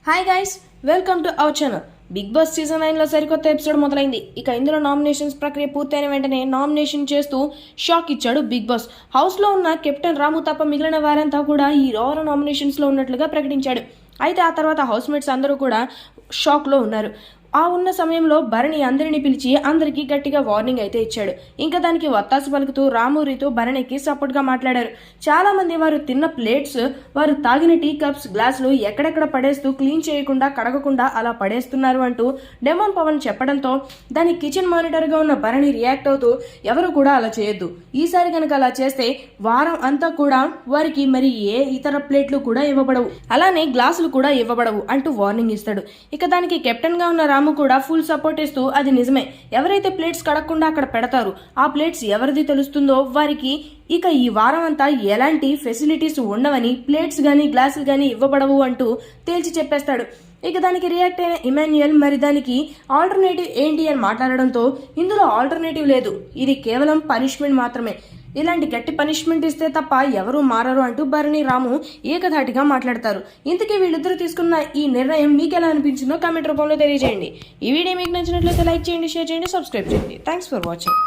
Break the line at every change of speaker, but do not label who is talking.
Hi guys, welcome to our channel. Bigg Boss season 9 లో సరికొత్త episode మొదలైంది. ఇక ఇందులో నామినేషన్స్ ప్రక్రియ పూర్తయిన వెంటనే నామినేషన్ చేస్తూ షాక్ ఇచ్చాడు బిగ్ బాస్. హౌస్ లో ఉన్న కెప్టెన్ రాము తప్ప మిగిలిన వారంతా కూడా ఈ ఓవర్ నామినేషన్స్ లో ఉన్నట్లుగా ప్రకటించాడు. అయితే ఆ తర్వాత హౌస్ మేట్స్ అందరూ కూడా షాక్ లో ఉన్నారు. ఆ ఉన్న సమయంలో భరణి అందరిని పిలిచి అందరికీ గట్టిగా వార్నింగ్ అయితే ఇచ్చాడు. ఇంకా దానికి వత్తాసు పలుకుతూ రాము రీతు భరణికి సపోర్ట్ గా మాట్లాడారు. చాలా మంది వారు తిన్న ప్లేట్స్, వారు తాగిన టీ కప్స్, గ్లాసులు ఎక్కడెక్కడ పడేస్తూ క్లీన్ చేయకుండా కడగకుండా అలా పడేస్తున్నారు అంటూ డెమోన్ పవన్ చెప్పడంతో దాని కిచెన్ మానిటర్ గా ఉన్న భరణి రియాక్ట్ అవుతూ ఎవరు కూడా అలా చేయొద్దు, ఈసారి కనుక అలా చేస్తే వారం అంతా కూడా వారికి మరి ఏ ఇతర ప్లేట్లు కూడా ఇవ్వబడవు, అలానే గ్లాసులు కూడా ఇవ్వబడవు అంటూ వార్నింగ్ ఇస్తాడు. ఇక దానికి కెప్టెన్ గా ఉన్న రాము కూడా ఫుల్ సపోర్ట్ ఇస్తూ అది నిజమే, ఎవరైతే ప్లేట్స్ కడగకుండా అక్కడ పెడతారు ఆ ప్లేట్స్ ఎవరిది తెలుస్తుందో వారికి ఇక ఈ వారం అంతా ఎలాంటి ఫెసిలిటీస్ ఉండవని, ప్లేట్స్ గానీ గ్లాసులు గానీ ఇవ్వబడవు అంటూ తేల్చి చెప్పేస్తాడు. ఇక దానికి రియాక్ట్ అయిన ఇమాన్యుయల్ మరి దానికి ఆల్టర్నేటివ్ ఏంటి అని మాట్లాడడంతో ఇందులో ఆల్టర్నేటివ్ లేదు, ఇది కేవలం పనిష్మెంట్ మాత్రమే, ఇలాంటి గట్టి పనిష్మెంట్ ఇస్తే తప్ప ఎవరూ మారరు అంటూ భరణి రాము ఏకధాటిగా మాట్లాడతారు. ఇంతకీ వీళ్ళిద్దరూ తీసుకున్న ఈ నిర్ణయం మీకు ఎలా అనిపించిందో కామెంట్ రూపంలో తెలియజేయండి. ఈ వీడియో మీకు నచ్చినట్లయితే లైక్ చేయండి, షేర్ చేయండి, సబ్స్క్రైబ్ చేయండి. Thanks for watching.